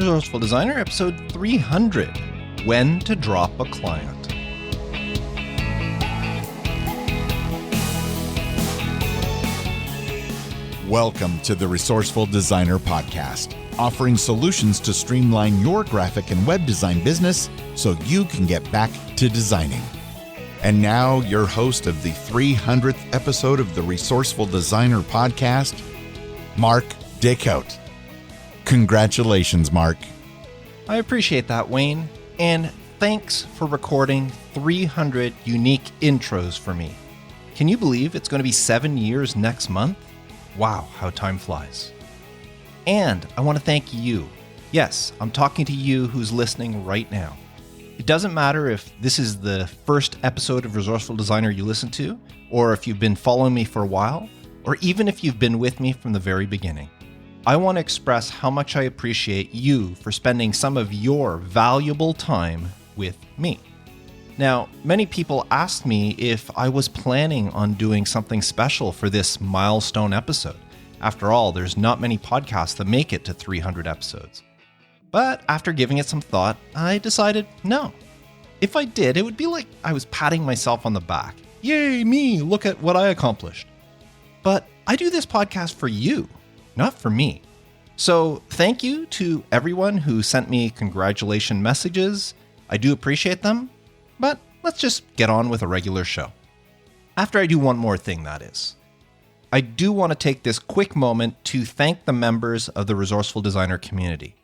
Resourceful Designer, episode 300, When to Drop a Client. Welcome to the Resourceful Designer Podcast, offering solutions to streamline your graphic and web design business so you can get back to designing. And now, your host of the 300th episode of the Resourceful Designer Podcast, Mark Dickout. Congratulations, Mark. I appreciate that, Wayne, and thanks for recording 300 unique intros for me. Can you believe it's going to be 7 years next month? Wow, how time flies. And I want to thank you. Yes, I'm talking to you who's listening right now. It doesn't matter if this is the first episode of Resourceful Designer you listen to, or if you've been following me for a while, or even if you've been with me from the very beginning. I want to express how much I appreciate you for spending some of your valuable time with me. Now, many people asked me if I was planning on doing something special for this milestone episode. After all, there's not many podcasts that make it to 300 episodes. But after giving it some thought, I decided no. If I did, it would be like I was patting myself on the back. Yay, me, look at what I accomplished. But I do this podcast for you, not for me. So thank you to everyone who sent me congratulation messages. I do appreciate them, but let's just get on with a regular show. After I do one more thing, that is. I do want to take this quick moment to thank the members of the Resourceful Designer community.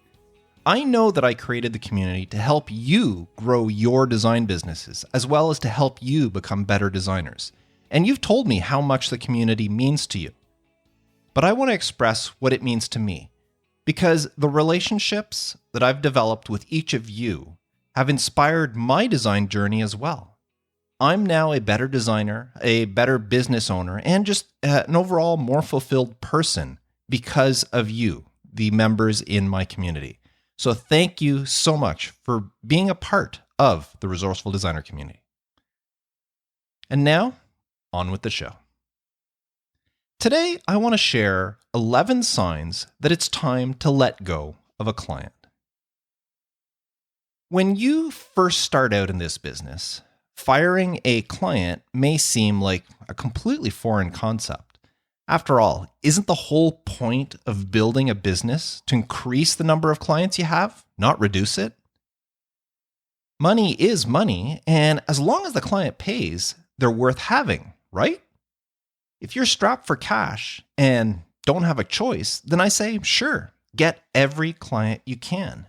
I know that I created the community to help you grow your design businesses, as well as to help you become better designers. And you've told me how much the community means to you. But I want to express what it means to me, because the relationships that I've developed with each of you have inspired my design journey as well. I'm now a better designer, a better business owner, and just an overall more fulfilled person because of you, the members in my community. So thank you so much for being a part of the Resourceful Designer community. And now, on with the show. Today, I want to share 11 signs that it's time to let go of a client. When you first start out in this business, firing a client may seem like a completely foreign concept. After all, isn't the whole point of building a business to increase the number of clients you have, not reduce it? Money is money, and as long as the client pays, they're worth having, right? If you're strapped for cash and don't have a choice, then I say, sure, get every client you can.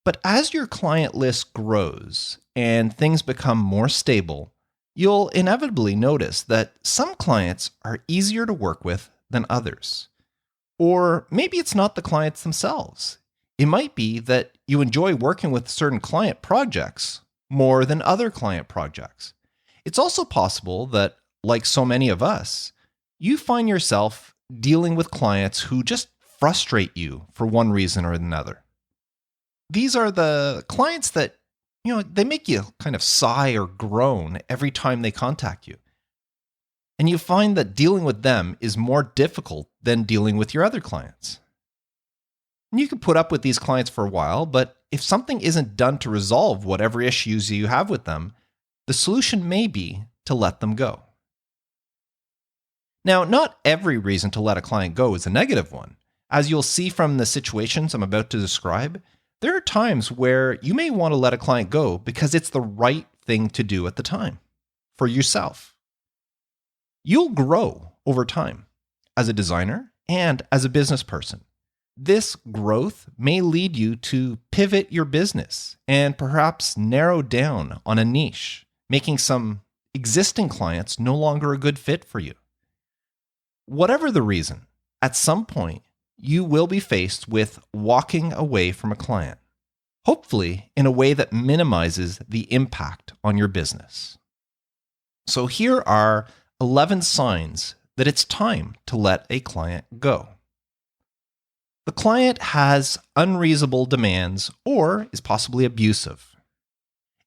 But as your client list grows and things become more stable, you'll inevitably notice that some clients are easier to work with than others. Or maybe it's not the clients themselves. It might be that you enjoy working with certain client projects more than other client projects. It's also possible that, like so many of us, you find yourself dealing with clients who just frustrate you for one reason or another. These are the clients that, they make you kind of sigh or groan every time they contact you. And you find that dealing with them is more difficult than dealing with your other clients. And you can put up with these clients for a while, but if something isn't done to resolve whatever issues you have with them, the solution may be to let them go. Now, not every reason to let a client go is a negative one. As you'll see from the situations I'm about to describe, there are times where you may want to let a client go because it's the right thing to do at the time for yourself. You'll grow over time as a designer and as a business person. This growth may lead you to pivot your business and perhaps narrow down on a niche, making some existing clients no longer a good fit for you. Whatever the reason, at some point, you will be faced with walking away from a client, hopefully in a way that minimizes the impact on your business. So here are 11 signs that it's time to let a client go. The client has unreasonable demands or is possibly abusive.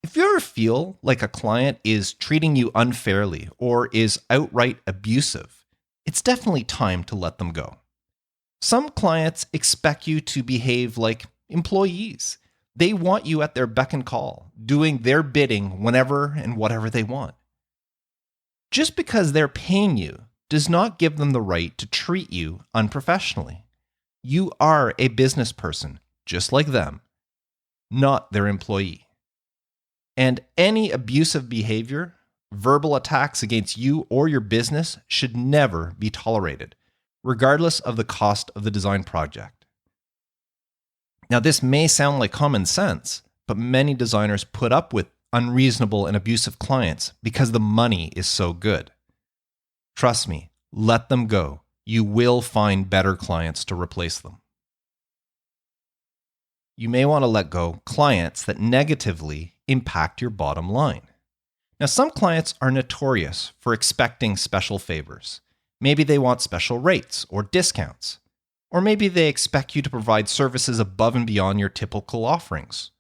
If you ever feel like a client is treating you unfairly or is outright abusive, it's definitely time to let them go. Some clients expect you to behave like employees. They want you at their beck and call, doing their bidding whenever and whatever they want. Just because they're paying you does not give them the right to treat you unprofessionally. You are a business person, just like them, not their employee. And any abusive behavior, verbal attacks against you or your business should never be tolerated, regardless of the cost of the design project. Now, this may sound like common sense, but many designers put up with unreasonable and abusive clients because the money is so good. Trust me, let them go. You will find better clients to replace them. You may want to let go clients that negatively impact your bottom line. Now, some clients are notorious for expecting special favors. Maybe they want special rates or discounts. Or maybe they expect you to provide services above and beyond your typical offerings.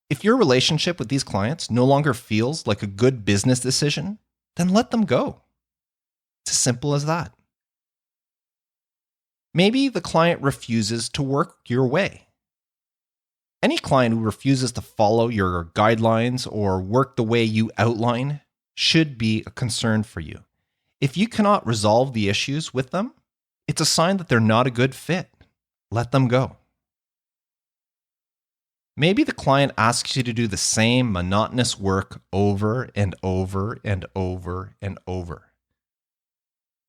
If your relationship with these clients no longer feels like a good business decision, then let them go. It's as simple as that. Maybe the client refuses to work your way. Any client who refuses to follow your guidelines or work the way you outline should be a concern for you. If you cannot resolve the issues with them, it's a sign that they're not a good fit. Let them go. Maybe the client asks you to do the same monotonous work over and over and over and over.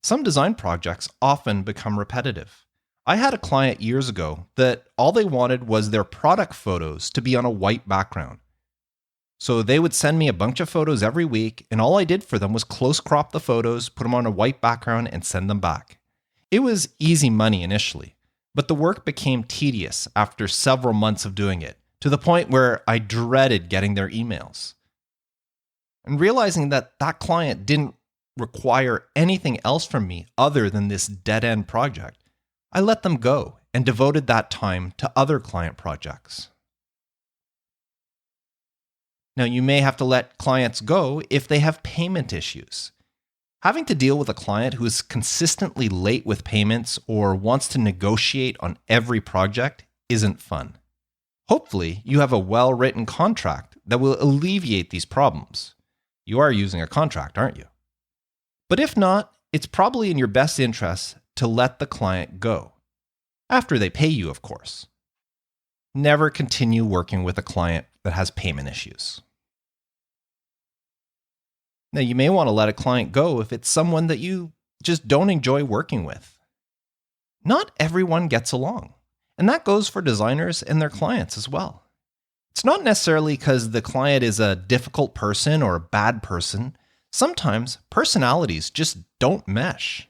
Some design projects often become repetitive. I had a client years ago that all they wanted was their product photos to be on a white background. So they would send me a bunch of photos every week, and all I did for them was close crop the photos, put them on a white background, and send them back. It was easy money initially, but the work became tedious after several months of doing it, to the point where I dreaded getting their emails. And realizing that that client didn't require anything else from me other than this dead-end project, I let them go and devoted that time to other client projects. Now, you may have to let clients go if they have payment issues. Having to deal with a client who is consistently late with payments or wants to negotiate on every project isn't fun. Hopefully, you have a well-written contract that will alleviate these problems. You are using a contract, aren't you? But if not, it's probably in your best interest to let the client go. After they pay you, of course. Never continue working with a client that has payment issues. Now, you may want to let a client go if it's someone that you just don't enjoy working with. Not everyone gets along, and that goes for designers and their clients as well. It's not necessarily because the client is a difficult person or a bad person. Sometimes personalities just don't mesh.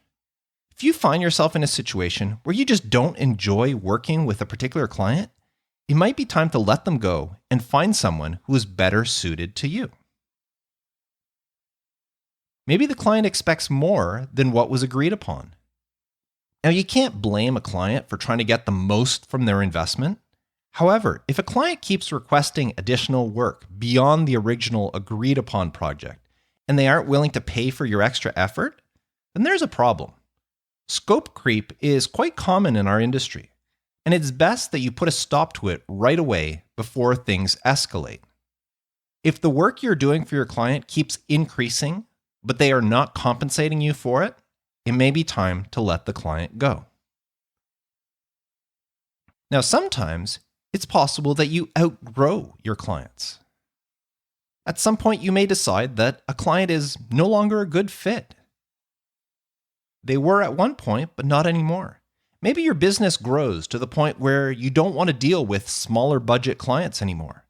If you find yourself in a situation where you just don't enjoy working with a particular client, it might be time to let them go and find someone who is better suited to you. Maybe the client expects more than what was agreed upon. Now, you can't blame a client for trying to get the most from their investment. However, if a client keeps requesting additional work beyond the original agreed upon project, and they aren't willing to pay for your extra effort, then there's a problem. Scope creep is quite common in our industry, and it's best that you put a stop to it right away before things escalate. If the work you're doing for your client keeps increasing, but they are not compensating you for it, it may be time to let the client go. Now, sometimes it's possible that you outgrow your clients. At some point, you may decide that a client is no longer a good fit. They were at one point, but not anymore. Maybe your business grows to the point where you don't want to deal with smaller budget clients anymore.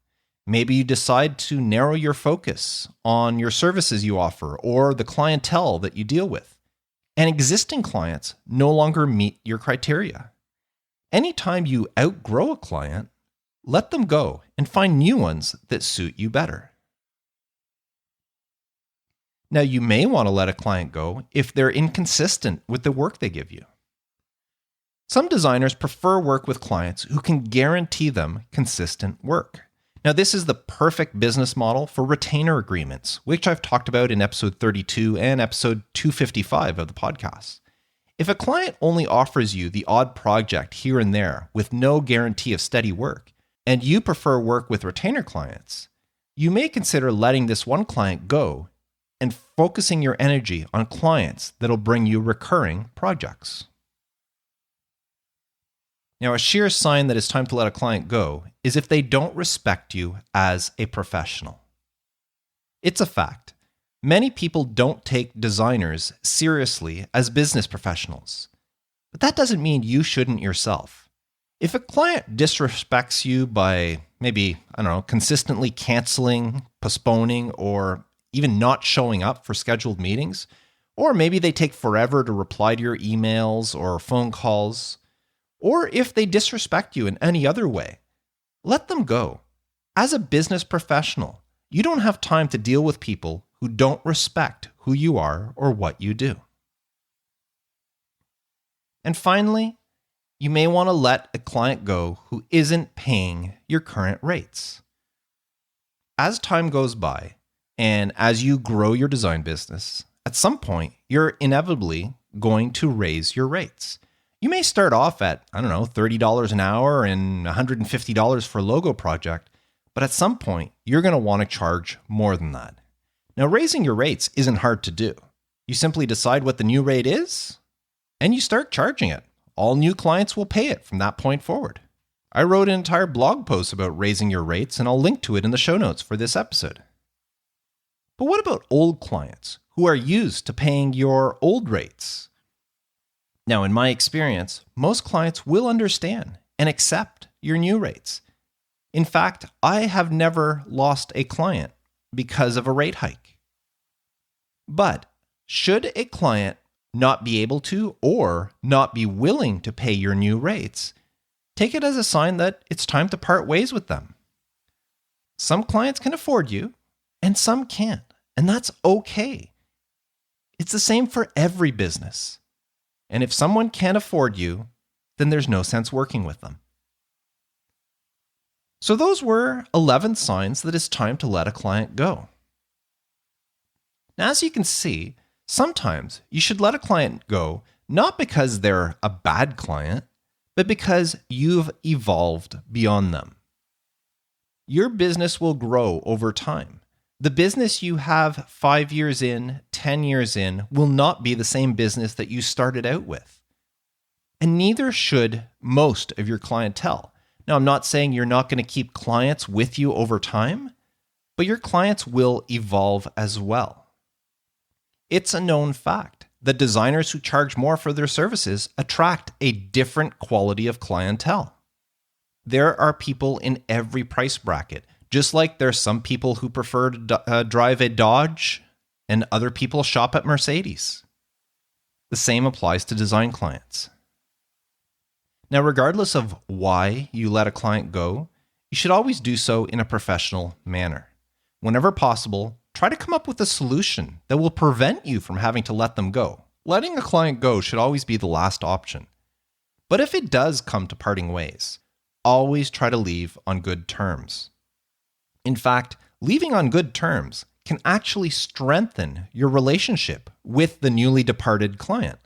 Maybe you decide to narrow your focus on your services you offer or the clientele that you deal with. And existing clients no longer meet your criteria. Anytime you outgrow a client, let them go and find new ones that suit you better. Now, you may want to let a client go if they're inconsistent with the work they give you. Some designers prefer work with clients who can guarantee them consistent work. Now, this is the perfect business model for retainer agreements, which I've talked about in episode 32 and episode 255 of the podcast. If a client only offers you the odd project here and there with no guarantee of steady work, and you prefer work with retainer clients, you may consider letting this one client go and focusing your energy on clients that'll bring you recurring projects. Now, a sheer sign that it's time to let a client go is if they don't respect you as a professional. It's a fact. Many people don't take designers seriously as business professionals. But that doesn't mean you shouldn't yourself. If a client disrespects you by maybe, consistently canceling, postponing, or even not showing up for scheduled meetings, or maybe they take forever to reply to your emails or phone calls, or if they disrespect you in any other way, let them go. As a business professional, you don't have time to deal with people who don't respect who you are or what you do. And finally, you may want to let a client go who isn't paying your current rates. As time goes by, and as you grow your design business, at some point, you're inevitably going to raise your rates. You may start off at, $30 an hour and $150 for a logo project, but at some point, you're going to want to charge more than that. Now, raising your rates isn't hard to do. You simply decide what the new rate is, and you start charging it. All new clients will pay it from that point forward. I wrote an entire blog post about raising your rates, and I'll link to it in the show notes for this episode. But what about old clients who are used to paying your old rates? Now, in my experience, most clients will understand and accept your new rates. In fact, I have never lost a client because of a rate hike. But should a client not be able to or not be willing to pay your new rates, take it as a sign that it's time to part ways with them. Some clients can afford you and some can't, and that's okay. It's the same for every business. And if someone can't afford you, then there's no sense working with them. So those were 11 signs that it's time to let a client go. Now, as you can see, sometimes you should let a client go not because they're a bad client, but because you've evolved beyond them. Your business will grow over time. The business you have 5 years in, 10 years in, will not be the same business that you started out with. And neither should most of your clientele. Now, I'm not saying you're not going to keep clients with you over time, but your clients will evolve as well. It's a known fact that designers who charge more for their services attract a different quality of clientele. There are people in every price bracket, just like there's some people who prefer to drive a Dodge and other people shop at Mercedes. The same applies to design clients. Now, regardless of why you let a client go, you should always do so in a professional manner. Whenever possible, try to come up with a solution that will prevent you from having to let them go. Letting a client go should always be the last option. But if it does come to parting ways, always try to leave on good terms. In fact, leaving on good terms can actually strengthen your relationship with the newly departed client.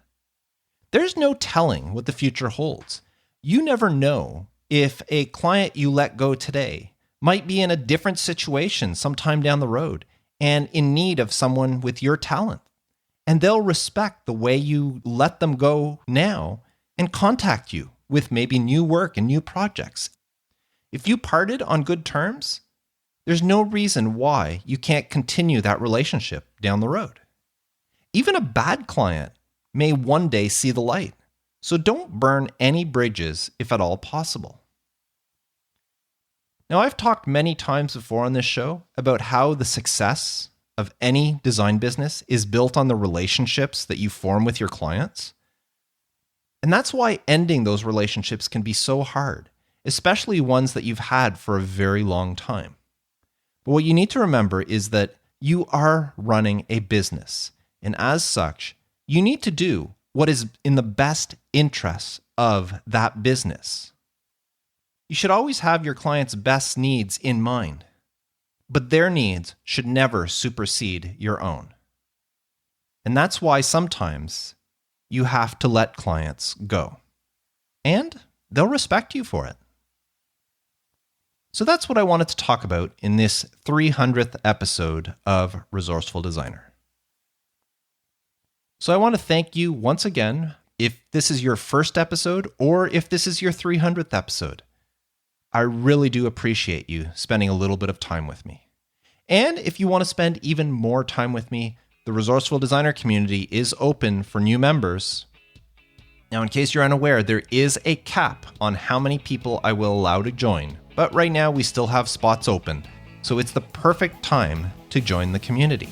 There's no telling what the future holds. You never know if a client you let go today might be in a different situation sometime down the road and in need of someone with your talent. And they'll respect the way you let them go now and contact you with maybe new work and new projects. If you parted on good terms, there's no reason why you can't continue that relationship down the road. Even a bad client may one day see the light. So don't burn any bridges if at all possible. Now, I've talked many times before on this show about how the success of any design business is built on the relationships that you form with your clients. And that's why ending those relationships can be so hard, especially ones that you've had for a very long time. But what you need to remember is that you are running a business, and as such, you need to do what is in the best interests of that business. You should always have your client's best needs in mind, but their needs should never supersede your own. And that's why sometimes you have to let clients go. And they'll respect you for it. So that's what I wanted to talk about in this 300th episode of Resourceful Designer. So I want to thank you once again if this is your first episode or if this is your 300th episode. I really do appreciate you spending a little bit of time with me. And if you want to spend even more time with me, the Resourceful Designer community is open for new members. Now, in case you're unaware, there is a cap on how many people I will allow to join, but right now we still have spots open, so it's the perfect time to join the community.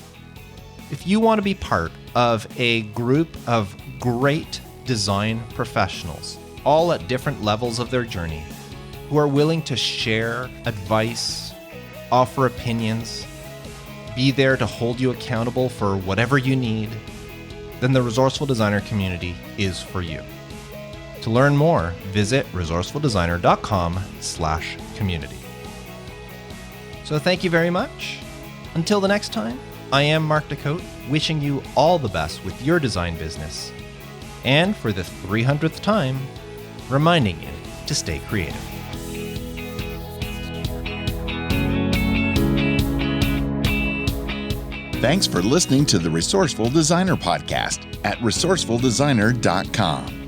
If you want to be part of a group of great design professionals, all at different levels of their journey, who are willing to share advice, offer opinions, be there to hold you accountable for whatever you need, then the Resourceful Designer community is for you. To learn more, visit resourcefuldesigner.com/community. So thank you very much. Until the next time, I am Mark Decote, wishing you all the best with your design business. And for the 300th time, reminding you to stay creative. Thanks for listening to the Resourceful Designer Podcast at resourcefuldesigner.com.